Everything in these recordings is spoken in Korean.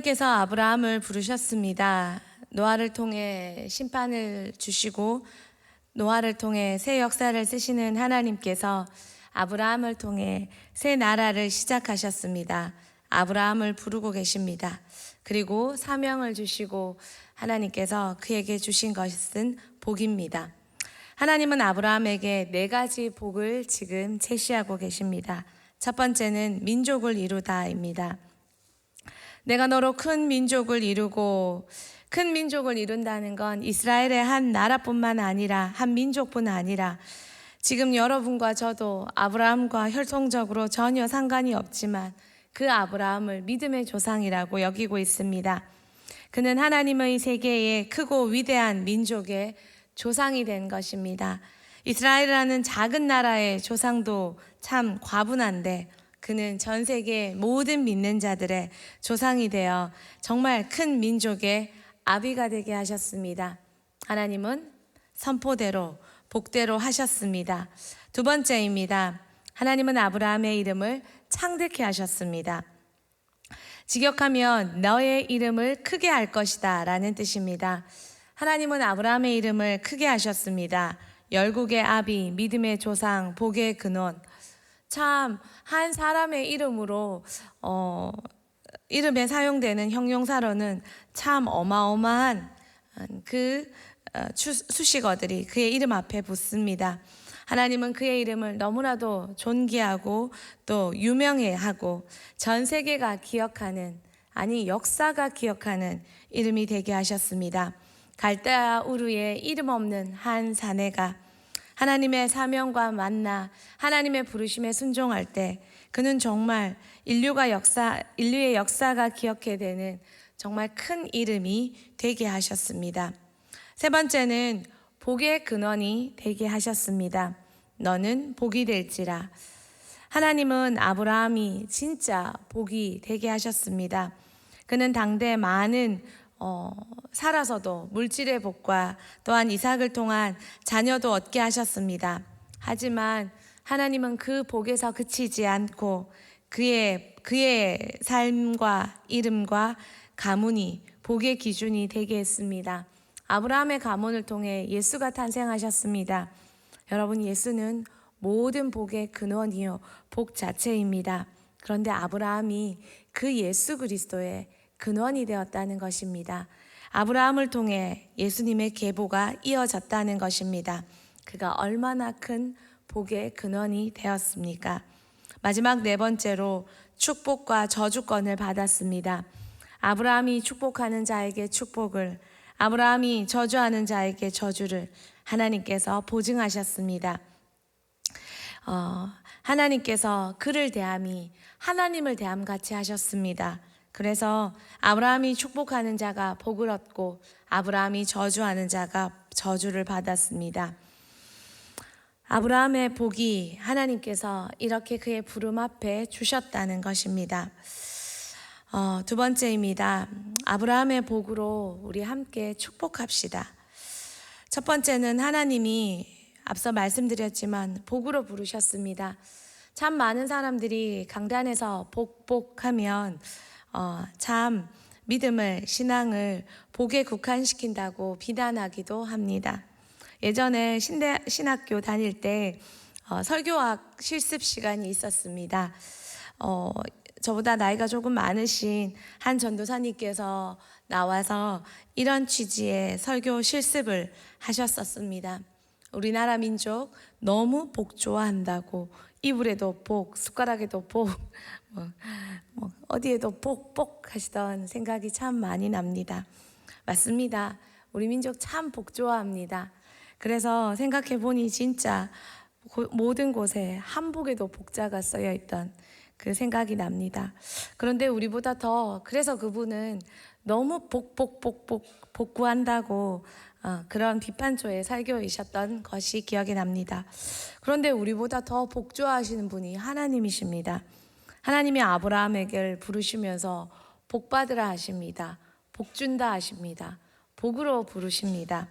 하나님께서 아브라함을 부르셨습니다. 노아를 통해 심판을 주시고 노아를 통해 새 역사를 쓰시는 하나님께서 아브라함을 통해 새 나라를 시작하셨습니다. 아브라함을 부르고 계십니다. 그리고 사명을 주시고 하나님께서 그에게 주신 것은 복입니다. 하나님은 아브라함에게 4가지 복을 지금 제시하고 계십니다. 첫 번째는 민족을 이루다입니다. 내가 너로 큰 민족을 이루고, 큰 민족을 이룬다는 건 이스라엘의 한 나라뿐만 아니라 한 민족뿐 아니라 지금 여러분과 저도 아브라함과 혈통적으로 전혀 상관이 없지만 그 아브라함을 믿음의 조상이라고 여기고 있습니다. 그는 하나님의 세계의 크고 위대한 민족의 조상이 된 것입니다. 이스라엘이라는 작은 나라의 조상도 참 과분한데 그는 전 세계 모든 믿는 자들의 조상이 되어 정말 큰 민족의 아비가 되게 하셨습니다. 하나님은 선포대로 복대로 하셨습니다. 두 번째입니다. 하나님은 아브라함의 이름을 창대케 하셨습니다. 직역하면 너의 이름을 크게 할 것이다 라는 뜻입니다. 하나님은 아브라함의 이름을 크게 하셨습니다. 열국의 아비, 믿음의 조상, 복의 근원. 참 한 사람의 이름으로 이름에 사용되는 형용사로는 참 어마어마한 그 수식어들이 그의 이름 앞에 붙습니다. 하나님은 그의 이름을 너무나도 존귀하고 또 유명해하고 전 세계가 기억하는, 아니 역사가 기억하는 이름이 되게 하셨습니다. 갈대아 우르의 이름 없는 한 사내가 하나님의 사명과 만나 하나님의 부르심에 순종할 때 그는 정말 인류의 역사가 기억해 되는 정말 큰 이름이 되게 하셨습니다. 세 번째는 복의 근원이 되게 하셨습니다. 너는 복이 될지라. 하나님은 아브라함이 진짜 복이 되게 하셨습니다. 그는 당대 많은 살아서도 물질의 복과 또한 이삭을 통한 자녀도 얻게 하셨습니다. 하지만 하나님은 그 복에서 그치지 않고 그의 삶과 이름과 가문이 복의 기준이 되게 했습니다. 아브라함의 가문을 통해 예수가 탄생하셨습니다. 여러분, 예수는 모든 복의 근원이요 복 자체입니다. 그런데 아브라함이 그 예수 그리스도의 근원이 되었다는 것입니다. 아브라함을 통해 예수님의 계보가 이어졌다는 것입니다. 그가 얼마나 큰 복의 근원이 되었습니까? 마지막 4번째로 축복과 저주권을 받았습니다. 아브라함이 축복하는 자에게 축복을, 아브라함이 저주하는 자에게 저주를 하나님께서 보증하셨습니다. 하나님께서 그를 대함이 하나님을 대함같이 하셨습니다. 그래서 아브라함이 축복하는 자가 복을 얻고 아브라함이 저주하는 자가 저주를 받았습니다. 아브라함의 복이 하나님께서 이렇게 그의 부름 앞에 주셨다는 것입니다. 두 번째입니다. 아브라함의 복으로 우리 함께 축복합시다. 첫 번째는 하나님이 앞서 말씀드렸지만 복으로 부르셨습니다. 참 많은 사람들이 강단에서 복하면 참 믿음을, 신앙을 복에 국한시킨다고 비난하기도 합니다. 예전에 신학교 다닐 때 설교학 실습 시간이 있었습니다. 저보다 나이가 조금 많으신 한 전도사님께서 나와서 이런 취지의 설교 실습을 하셨었습니다. 우리나라 민족 너무 복 좋아한다고 이불에도 복, 숟가락에도 복, 어디에도 복 하시던 생각이 참 많이 납니다. 맞습니다. 우리 민족 참 복 좋아합니다. 그래서 생각해 보니 진짜 모든 곳에 한복에도 복자가 쓰여 있던 그 생각이 납니다. 그런데 우리보다 더, 그래서 그분은 너무 복 구한다고 그런 비판조의 설교이셨던 것이 기억이 납니다. 그런데 우리보다 더 복 좋아하시는 분이 하나님이십니다. 하나님이 아브라함에게 부르시면서 복 받으라 하십니다. 복 준다 하십니다. 복으로 부르십니다.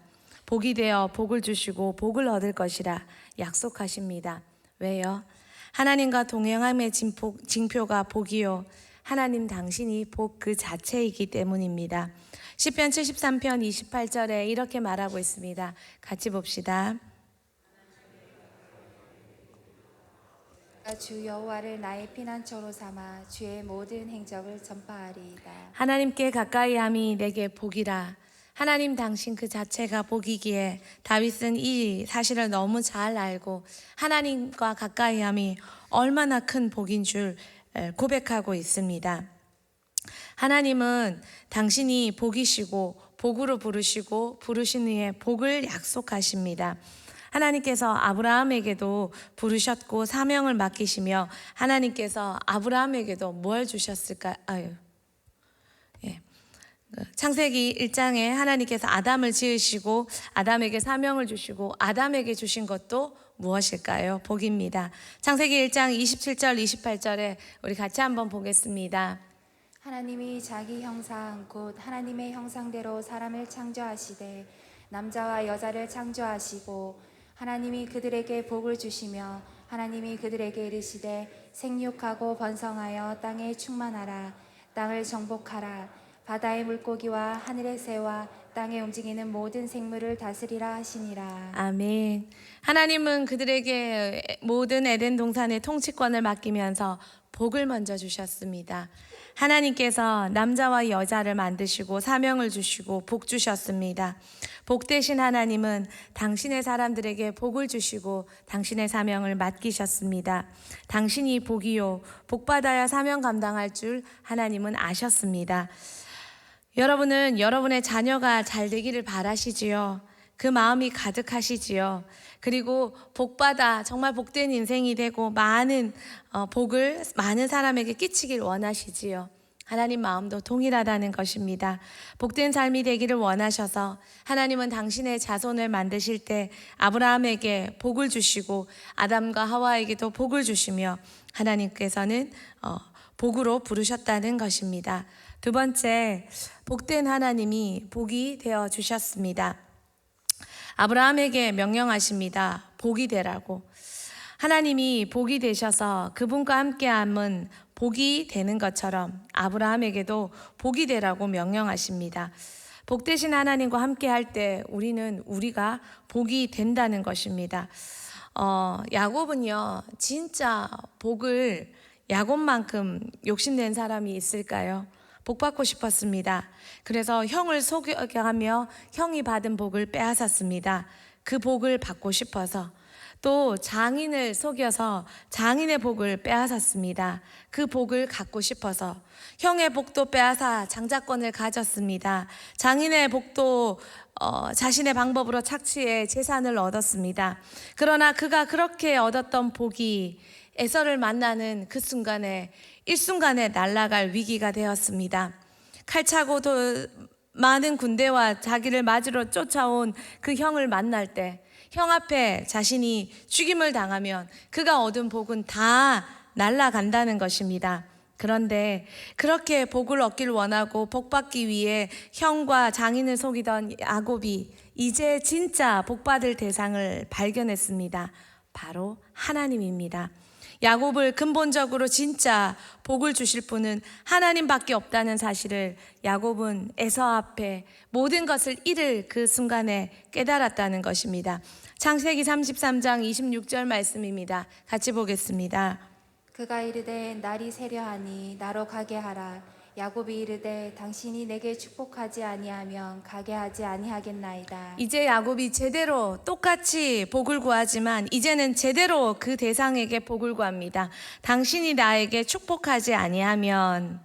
복이 되어 복을 주시고 복을 얻을 것이라 약속하십니다. 왜요? 하나님과 동행함의 징표가 복이요 하나님 당신이 복 그 자체이기 때문입니다. 시편 73편 28절에 이렇게 말하고 있습니다. 같이 봅시다. 주 여호와를 나의 피난처로 삼아 주의 모든 행적을 전파하리이다. 하나님께 가까이함이 내게 복이라. 하나님 당신 그 자체가 복이기에 다윗은 이 사실을 너무 잘 알고 하나님과 가까이함이 얼마나 큰 복인 줄 고백하고 있습니다. 하나님은 당신이 복이시고 복으로 부르시고 부르신 후에 복을 약속하십니다. 하나님께서 아브라함에게도 부르셨고 사명을 맡기시며 하나님께서 아브라함에게도 뭘 주셨을까요? 창세기 1장에 하나님께서 아담을 지으시고 아담에게 사명을 주시고 아담에게 주신 것도 무엇일까요? 복입니다. 창세기 1장 27절 28절에 우리 같이 한번 보겠습니다. 하나님이 자기 형상 곧 하나님의 형상대로 사람을 창조하시되 남자와 여자를 창조하시고 하나님이 그들에게 복을 주시며 하나님이 그들에게 이르시되 생육하고 번성하여 땅에 충만하라. 땅을 정복하라. 바다의 물고기와 하늘의 새와 땅에 움직이는 모든 생물을 다스리라 하시니라. 아멘. 하나님은 그들에게 모든 에덴 동산의 통치권을 맡기면서 복을 먼저 주셨습니다. 하나님께서 남자와 여자를 만드시고 사명을 주시고 복 주셨습니다. 복 대신 하나님은 당신의 사람들에게 복을 주시고 당신의 사명을 맡기셨습니다. 당신이 복이요 복받아야 사명 감당할 줄 하나님은 아셨습니다. 여러분은 여러분의 자녀가 잘 되기를 바라시지요. 그 마음이 가득하시지요. 그리고 복받아 정말 복된 인생이 되고 많은 복을 많은 사람에게 끼치길 원하시지요. 하나님 마음도 동일하다는 것입니다. 복된 삶이 되기를 원하셔서 하나님은 당신의 자손을 만드실 때 아브라함에게 복을 주시고 아담과 하와에게도 복을 주시며 하나님께서는 복으로 부르셨다는 것입니다. 두 번째, 복된 하나님이 복이 되어 주셨습니다. 아브라함에게 명령하십니다. 복이 되라고. 하나님이 복이 되셔서 그분과 함께함은 복이 되는 것처럼 아브라함에게도 복이 되라고 명령하십니다. 복 되신 하나님과 함께할 때 우리가 복이 된다는 것입니다. 야곱은요, 진짜 복을 야곱만큼 욕심낸 사람이 있을까요? 복 받고 싶었습니다. 그래서 형을 속여가며 형이 받은 복을 빼앗았습니다. 그 복을 받고 싶어서. 또 장인을 속여서 장인의 복을 빼앗았습니다. 그 복을 갖고 싶어서. 형의 복도 빼앗아 장자권을 가졌습니다. 장인의 복도 자신의 방법으로 착취해 재산을 얻었습니다. 그러나 그가 그렇게 얻었던 복이 에서를 만나는 그 순간에 일순간에 날아갈 위기가 되었습니다. 칼차고 많은 군대와 자기를 맞으러 쫓아온 그 형을 만날 때 형 앞에 자신이 죽임을 당하면 그가 얻은 복은 다 날아간다는 것입니다. 그런데 그렇게 복을 얻길 원하고 복 받기 위해 형과 장인을 속이던 야곱이 이제 진짜 복 받을 대상을 발견했습니다. 바로 하나님입니다. 야곱을 근본적으로 진짜 복을 주실 분은 하나님밖에 없다는 사실을 야곱은 에서 앞에 모든 것을 잃을 그 순간에 깨달았다는 것입니다. 창세기 33장 26절 말씀입니다. 같이 보겠습니다. 그가 이르되 날이 세려하니 나로 가게 하라. 야곱이 이르되 당신이 내게 축복하지 아니하면 가게 하지 아니하겠나이다. 이제 야곱이 제대로 똑같이 복을 구하지만 이제는 제대로 그 대상에게 복을 구합니다. 당신이 나에게 축복하지 아니하면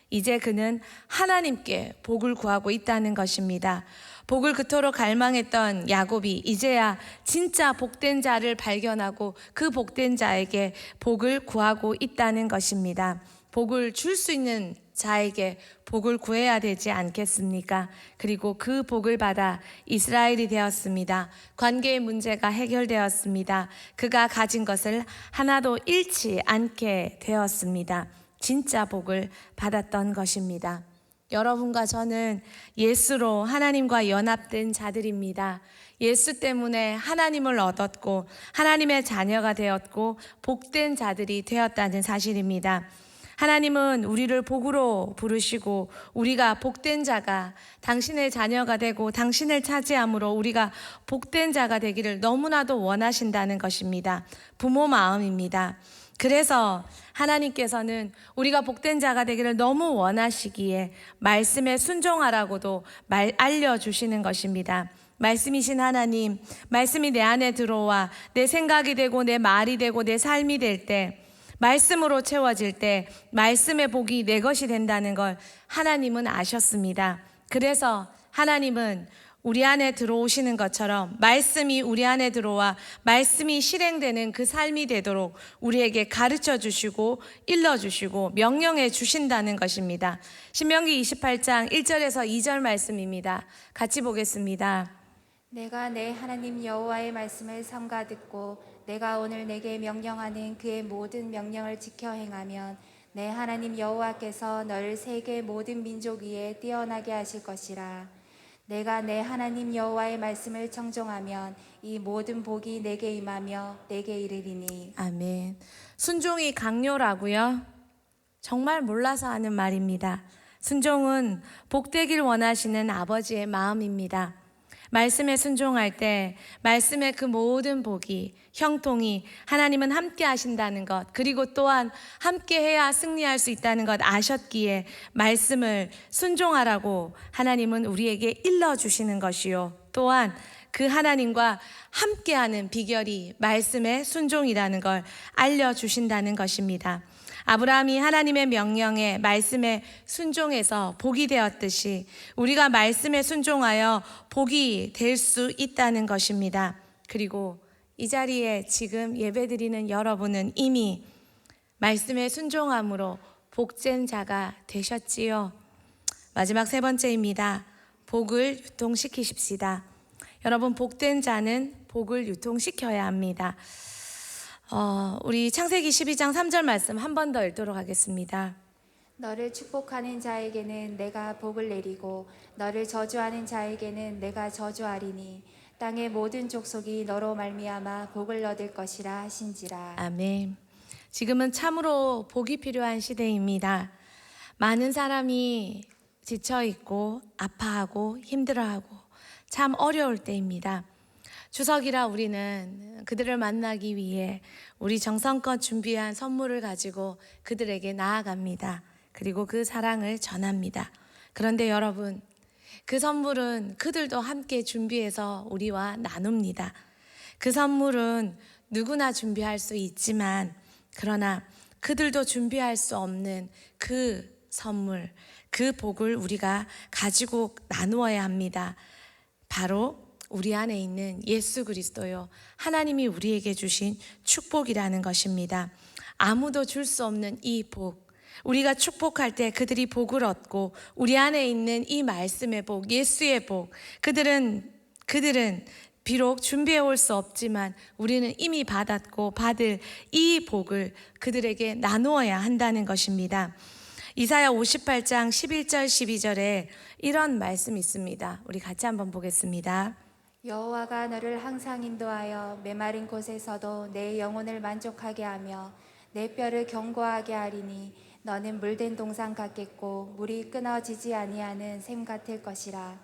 이제 그는 하나님께 복을 구하고 있다는 것입니다. 복을 그토록 갈망했던 야곱이 이제야 진짜 복된 자를 발견하고 그 복된 자에게 복을 구하고 있다는 것입니다. 복을 줄 수 있는 자에게 복을 구해야 되지 않겠습니까? 그리고 그 복을 받아 이스라엘이 되었습니다. 관계의 문제가 해결되었습니다. 그가 가진 것을 하나도 잃지 않게 되었습니다. 진짜 복을 받았던 것입니다. 여러분과 저는 예수로 하나님과 연합된 자들입니다. 예수 때문에 하나님을 얻었고 하나님의 자녀가 되었고 복된 자들이 되었다는 사실입니다. 하나님은 우리를 복으로 부르시고 우리가 복된 자가 당신의 자녀가 되고 당신을 차지함으로 우리가 복된 자가 되기를 너무나도 원하신다는 것입니다. 부모 마음입니다. 그래서 하나님께서는 우리가 복된 자가 되기를 너무 원하시기에 말씀에 순종하라고도 알려주시는 것입니다. 말씀이신 하나님, 말씀이 내 안에 들어와 내 생각이 되고 내 말이 되고 내 삶이 될 때, 말씀으로 채워질 때 말씀의 복이 내 것이 된다는 걸 하나님은 아셨습니다. 그래서 하나님은 우리 안에 들어오시는 것처럼 말씀이 우리 안에 들어와 말씀이 실행되는 그 삶이 되도록 우리에게 가르쳐 주시고 일러 주시고 명령해 주신다는 것입니다. 신명기 28장 1절에서 2절 말씀입니다. 같이 보겠습니다. 내가 내 하나님 여호와의 말씀을 삼가 듣고 내가 오늘 내게 명령하는 그의 모든 명령을 지켜 행하면 내 하나님 여호와께서 너를 세계 모든 민족 위에 뛰어나게 하실 것이라. 내가 내 하나님 여호와의 말씀을 청종하면 이 모든 복이 내게 임하며 내게 이르리니. 아멘. 순종이 강요라고요? 정말 몰라서 하는 말입니다. 순종은 복되길 원하시는 아버지의 마음입니다. 말씀에 순종할 때 말씀의 그 모든 복이 형통이 하나님은 함께 하신다는 것, 그리고 또한 함께 해야 승리할 수 있다는 것 아셨기에 말씀을 순종하라고 하나님은 우리에게 일러주시는 것이요, 또한 그 하나님과 함께하는 비결이 말씀의 순종이라는 걸 알려주신다는 것입니다. 아브라함이 하나님의 명령에 말씀에 순종해서 복이 되었듯이 우리가 말씀에 순종하여 복이 될 수 있다는 것입니다. 그리고 이 자리에 지금 예배드리는 여러분은 이미 말씀에 순종함으로 복된 자가 되셨지요. 마지막 세 번째입니다. 복을 유통시키십시다. 여러분, 복된 자는 복을 유통시켜야 합니다. 우리 창세기 12장 3절 말씀 한 번 더 읽도록 하겠습니다. 너를 축복하는 자에게는 내가 복을 내리고 너를 저주하는 자에게는 내가 저주하리니 땅의 모든 족속이 너로 말미암아 복을 얻을 것이라 하신지라. 아멘. 지금은 참으로 복이 필요한 시대입니다. 많은 사람이 지쳐있고 아파하고 힘들어하고 참 어려울 때입니다. 추석이라 우리는 그들을 만나기 위해 우리 정성껏 준비한 선물을 가지고 그들에게 나아갑니다. 그리고 그 사랑을 전합니다. 그런데 여러분, 그 선물은 그들도 함께 준비해서 우리와 나눕니다. 그 선물은 누구나 준비할 수 있지만 그러나 그들도 준비할 수 없는 그 선물, 그 복을 우리가 가지고 나누어야 합니다. 바로 우리 안에 있는 예수 그리스도요, 하나님이 우리에게 주신 축복이라는 것입니다. 아무도 줄 수 없는 이 복, 우리가 축복할 때 그들이 복을 얻고 우리 안에 있는 이 말씀의 복, 예수의 복, 그들은 비록 준비해 올 수 없지만 우리는 이미 받았고 받을 이 복을 그들에게 나누어야 한다는 것입니다. 이사야 58장 11절 12절에 이런 말씀이 있습니다. 우리 같이 한번 보겠습니다. 여호와가 너를 항상 인도하여 메마른 곳에서도 내 영혼을 만족하게 하며 내 뼈를 견고하게 하리니 너는 물된 동산 같겠고 물이 끊어지지 아니하는 샘 같을 것이라.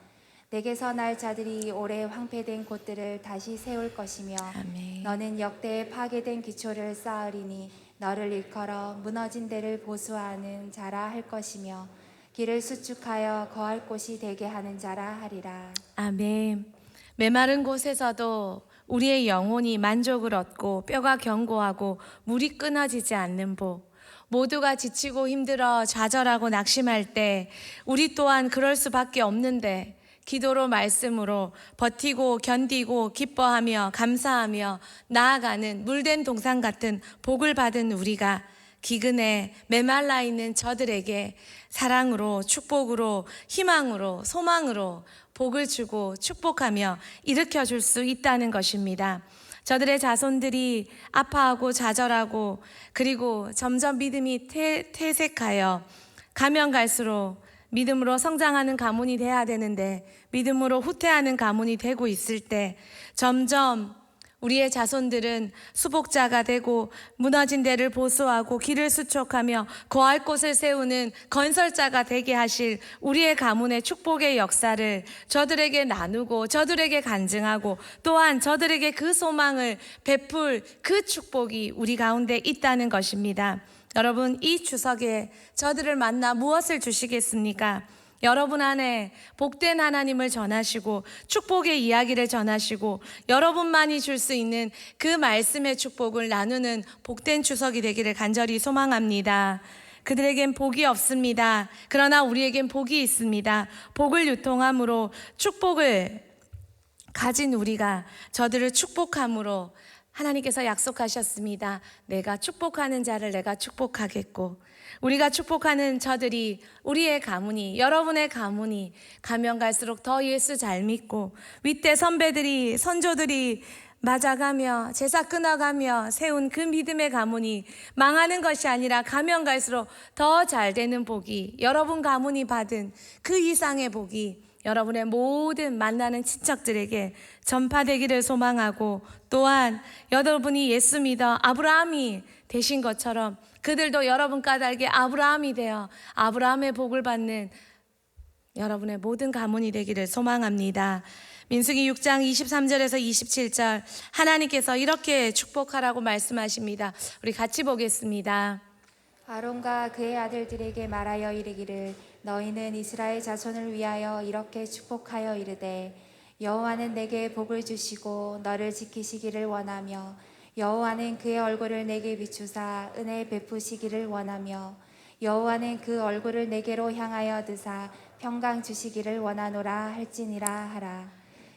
내게서 날 자들이 오래 황폐된 곳들을 다시 세울 것이며 아멘. 너는 역대에 파괴된 기초를 쌓으리니 너를 일컬어 무너진 데를 보수하는 자라 할 것이며 길을 수축하여 거할 곳이 되게 하는 자라 하리라. 아멘. 메마른 곳에서도 우리의 영혼이 만족을 얻고 뼈가 견고하고 물이 끊어지지 않는 복, 모두가 지치고 힘들어 좌절하고 낙심할 때 우리 또한 그럴 수밖에 없는데 기도로 말씀으로 버티고 견디고 기뻐하며 감사하며 나아가는 물된 동산 같은 복을 받은 우리가 기근에 메말라 있는 저들에게 사랑으로 축복으로 희망으로 소망으로 복을 주고 축복하며 일으켜 줄 수 있다는 것입니다. 저들의 자손들이 아파하고 좌절하고 그리고 점점 믿음이 퇴색하여 가면 갈수록 믿음으로 성장하는 가문이 돼야 되는데 믿음으로 후퇴하는 가문이 되고 있을 때 점점 우리의 자손들은 수복자가 되고 무너진 데를 보수하고 길을 수촉하며 거할 곳을 세우는 건설자가 되게 하실 우리의 가문의 축복의 역사를 저들에게 나누고 저들에게 간증하고 또한 저들에게 그 소망을 베풀 그 축복이 우리 가운데 있다는 것입니다. 여러분, 이 추석에 저들을 만나 무엇을 주시겠습니까? 여러분 안에 복된 하나님을 전하시고 축복의 이야기를 전하시고 여러분만이 줄 수 있는 그 말씀의 축복을 나누는 복된 추석이 되기를 간절히 소망합니다. 그들에겐 복이 없습니다. 그러나 우리에겐 복이 있습니다. 복을 유통함으로 축복을 가진 우리가 저들을 축복함으로 하나님께서 약속하셨습니다. 내가 축복하는 자를 내가 축복하겠고, 우리가 축복하는 저들이, 우리의 가문이, 여러분의 가문이 가면 갈수록 더 예수 잘 믿고 윗대 선배들이, 선조들이 맞아가며 제사 끊어가며 세운 그 믿음의 가문이 망하는 것이 아니라 가면 갈수록 더 잘 되는 복이, 여러분 가문이 받은 그 이상의 복이 여러분의 모든 만나는 친척들에게 전파되기를 소망하고, 또한 여러분이 예수 믿어 아브라함이 되신 것처럼 그들도 여러분 까닭에 아브라함이 되어 아브라함의 복을 받는 여러분의 모든 가문이 되기를 소망합니다. 민수기 6장 23절에서 27절 하나님께서 이렇게 축복하라고 말씀하십니다. 우리 같이 보겠습니다. 아론과 그의 아들들에게 말하여 이르기를 너희는 이스라엘 자손을 위하여 이렇게 축복하여 이르되 여호와는 내게 복을 주시고 너를 지키시기를 원하며 여호와는 그의 얼굴을 내게 비추사 은혜 베푸시기를 원하며 여호와는 그 얼굴을 내게로 향하여 드사 평강 주시기를 원하노라 할지니라 하라.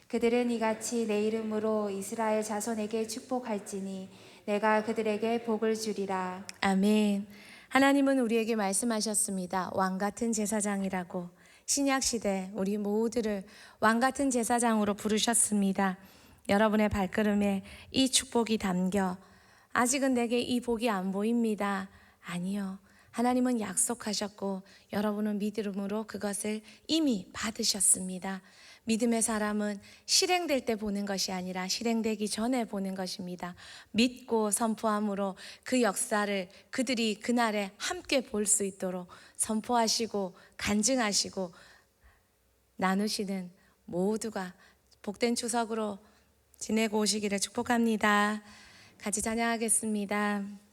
그들은 이같이 내 이름으로 이스라엘 자손에게 축복할지니 내가 그들에게 복을 주리라. 아멘. 하나님은 우리에게 말씀하셨습니다. 왕같은 제사장이라고. 신약시대 우리 모두를 왕같은 제사장으로 부르셨습니다. 여러분의 발걸음에 이 축복이 담겨 아직은 내게 이 복이 안 보입니다. 아니요. 하나님은 약속하셨고 여러분은 믿음으로 그것을 이미 받으셨습니다. 믿음의 사람은 실행될 때 보는 것이 아니라 실행되기 전에 보는 것입니다. 믿고 선포함으로 그 역사를 그들이 그날에 함께 볼 수 있도록 선포하시고 간증하시고 나누시는 모두가 복된 추석으로 지내고 오시기를 축복합니다. 같이 찬양하겠습니다.